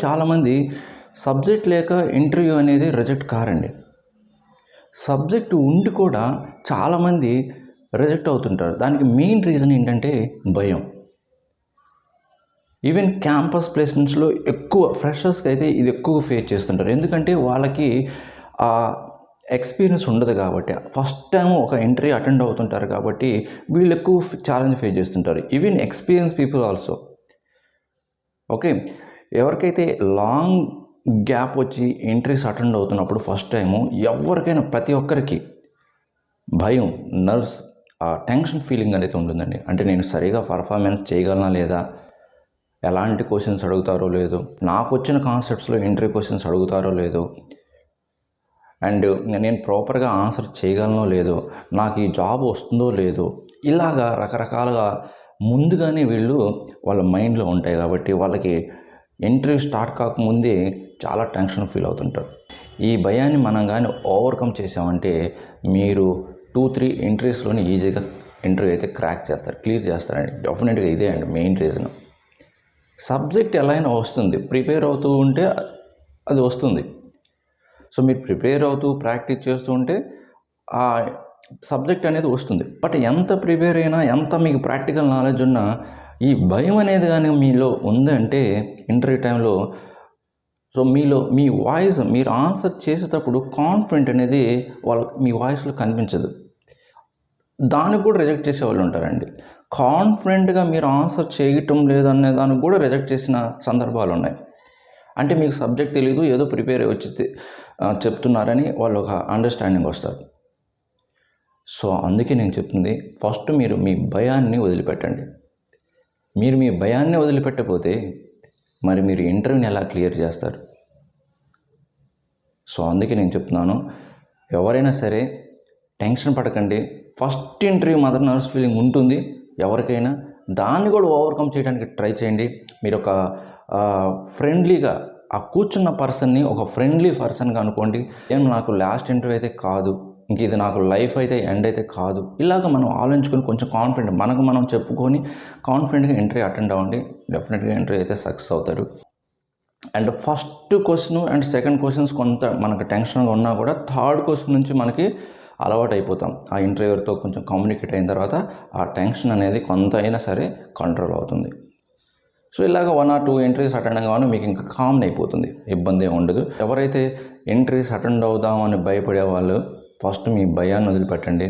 చాలామంది సబ్జెక్ట్ లేక ఇంటర్వ్యూ అనేది రిజెక్ట్ కారండి. సబ్జెక్ట్ ఉండి కూడా చాలామంది రిజెక్ట్ అవుతుంటారు. దానికి మెయిన్ రీజన్ ఏంటంటే భయం. ఈవెన్ క్యాంపస్ ప్లేస్మెంట్స్లో ఎక్కువ ఫ్రెషర్స్కి అయితే ఇది ఎక్కువ ఫేస్ చేస్తుంటారు. ఎందుకంటే వాళ్ళకి ఎక్స్పీరియన్స్ ఉండదు కాబట్టి, ఫస్ట్ టైం ఒక ఇంటర్వ్యూ అటెండ్ అవుతుంటారు కాబట్టి వీళ్ళు ఎక్కువ ఛాలెంజ్ ఫేస్ చేస్తుంటారు. Even experience people also. Okay, ఎవరికైతే లాంగ్ గ్యాప్ వచ్చి ఇంటర్వ్యూస్ అటెండ్ అవుతున్నప్పుడు ఫస్ట్ టైము ఎవరికైనా ప్రతి ఒక్కరికి భయం, నర్వ్స్, టెన్షన్ ఫీలింగ్ అనేది ఉంటుందండి. అంటే నేను సరిగా పర్ఫార్మెన్స్ చేయగలనా లేదా, ఎలాంటి క్వశ్చన్స్ అడుగుతారో లేదో, నాకు వచ్చిన కాన్సెప్ట్స్లో ఇంటర్వ్యూ క్వశ్చన్స్ అడుగుతారో లేదో, అండ్ నేను ప్రాపర్గా ఆన్సర్ చేయగలనో లేదో, నాకు ఈ జాబ్ వస్తుందో లేదో, ఇలాగా రకరకాలుగా ముందుగానే వీళ్ళు వాళ్ళ మైండ్లో ఉంటాయి కాబట్టి వాళ్ళకి ఇంటర్వ్యూ స్టార్ట్ కాకముందే చాలా టెన్షన్ ఫీల్ అవుతుంటారు. ఈ భయాన్ని మనం కానీ ఓవర్కమ్ చేసామంటే మీరు 2-3 ఇంటర్వ్యూస్లోనే ఈజీగా ఇంటర్వ్యూ అయితే క్రాక్ చేస్తారు, క్లియర్ చేస్తారండి. డెఫినెట్గా ఇదే అండి మెయిన్ రీజన్. సబ్జెక్ట్ ఎలా అయినా వస్తుంది, ప్రిపేర్ అవుతూ ఉంటే అది వస్తుంది. సో మీరు ప్రిపేర్ అవుతూ ప్రాక్టీస్ చేస్తూ ఉంటే ఆ సబ్జెక్ట్ అనేది వస్తుంది. బట్ ఎంత ప్రిపేర్ అయినా, ఎంత మీకు ప్రాక్టికల్ నాలెడ్జ్ ఉన్నా, ఈ భయం అనేది కానీ మీలో ఉందంటే ఇంటర్వ్యూ టైంలో, సో మీలో మీ వాయిస్, మీరు ఆన్సర్ చేసేటప్పుడు కాన్ఫిడెంట్ అనేది మీ వాయిస్లో కనిపించదు. దానికి కూడా రిజెక్ట్ చేసే వాళ్ళు ఉంటారండి. కాన్ఫిడెంట్గా మీరు ఆన్సర్ చేయటం లేదనే దానికి కూడా రిజెక్ట్ చేసిన సందర్భాలు ఉన్నాయి. అంటే మీకు సబ్జెక్ట్ తెలీదు, ఏదో ప్రిపేర్ అయ్యి వచ్చి చెప్తున్నారని వాళ్ళు ఒక అండర్స్టాండింగ్ వస్తారు. సో అందుకే నేను చెప్తుంది, ఫస్ట్ మీరు మీ భయాన్ని వదిలిపెట్టండి. మీరు మీ భయాన్ని వదిలిపెట్టకపోతే మరి మీరు ఇంటర్వ్యూని ఎలా క్లియర్ చేస్తారు? సో అందుకే నేను చెప్తున్నాను, ఎవరైనా సరే టెన్షన్ పడకండి. ఫస్ట్ ఇంటర్వ్యూ మాత్రం నర్వస్ ఫీలింగ్ ఉంటుంది ఎవరికైనా. దాన్ని కూడా ఓవర్కమ్ చేయడానికి ట్రై చేయండి. మీరు ఒక ఫ్రెండ్లీగా ఆ కూర్చున్న పర్సన్ని ఒక ఫ్రెండ్లీ పర్సన్గా అనుకోండి. నాకు లాస్ట్ ఇంటర్వ్యూ అయితే కాదు, ఇంక ఇది నాకు లైఫ్ అయితే ఎండ్ అయితే కాదు, ఇలాగ మనం ఆలోచించుకొని కొంచెం కాన్ఫిడెంట్ మనకు మనం చెప్పుకొని కాన్ఫిడెంట్గా ఇంటర్వ్యూ అటెండ్ అవ్వండి. డెఫినెట్గా ఇంటర్వ్యూ అయితే సక్సెస్ అవుతారు. And first question and second questions కొంత మనకు టెన్షన్గా ఉన్నా కూడా థర్డ్ క్వశ్చన్ నుంచి మనకి అలవాటు అయిపోతాం. ఆ ఇంటర్వ్యూతో కొంచెం కమ్యూనికేట్ అయిన తర్వాత ఆ టెన్షన్ అనేది కొంత అయినా సరే కంట్రోల్ అవుతుంది. సో ఇలాగ 1 or 2 ఇంటర్వ్యూస్ అటెండ్ అవ్వగానే మీకు ఇంకా కామన్ అయిపోతుంది, ఇబ్బంది ఏమి ఉండదు. ఎవరైతే ఇంటర్వ్యూస్ అటెండ్ అవుదామని భయపడే వాళ్ళు ఫస్ట్ మీ భయాన్ని వదిలిపెట్టండి.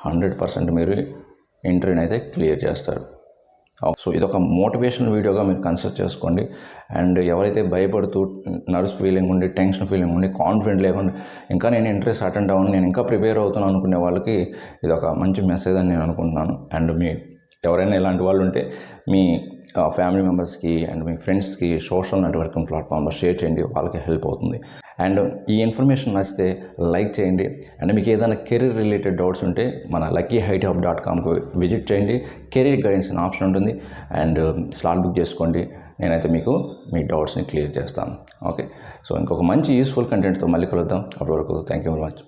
100% మీరు ఇంటర్వ్యూని అయితే క్లియర్ చేస్తారు. సో ఇదొక మోటివేషనల్ వీడియోగా మీరు కన్సిడర్ చేసుకోండి. అండ్ ఎవరైతే భయపడుతూ నర్వస్ ఫీలింగ్ ఉండి, టెన్షన్ ఫీలింగ్ ఉండి, కాన్ఫిడెంట్ లేకుండా ఇంకా నేను ఇంటర్వ్యూస్ అటెండ్ అవ్వను, నేను ఇంకా ప్రిపేర్ అవుతున్నాను అనుకునే వాళ్ళకి ఇదొక మంచి మెసేజ్ అని నేను అనుకుంటున్నాను. అండ్ ఎవరైనా ఇలాంటి వాళ్ళు ఉంటే మీ ఫ్యామిలీ మెంబర్స్కి అండ్ మీ ఫ్రెండ్స్కి సోషల్ నెట్వర్కింగ్ ప్లాట్ఫామ్లో షేర్ చేయండి, వాళ్ళకి హెల్ప్ అవుతుంది. అండ్ ఈ ఇన్ఫర్మేషన్ నచ్చితే లైక్ చేయండి. అండ్ మీకు ఏదైనా కెరీర్ రిలేటెడ్ డౌట్స్ ఉంటే మన luckyhighthub.comకు విజిట్ చేయండి. కెరీర్ గైడెన్స్ అనే ఆప్షన్ ఉంటుంది. అండ్ స్లాట్ బుక్ చేసుకోండి. నేనైతే మీకు మీ డౌట్స్ని క్లియర్ చేస్తాను. ఓకే, సో ఇంకొక మంచి యూస్ఫుల్ కంటెంట్తో మళ్ళీ కలుద్దాం. అప్పటి వరకు థ్యాంక్ యూ వెరీ మచ్.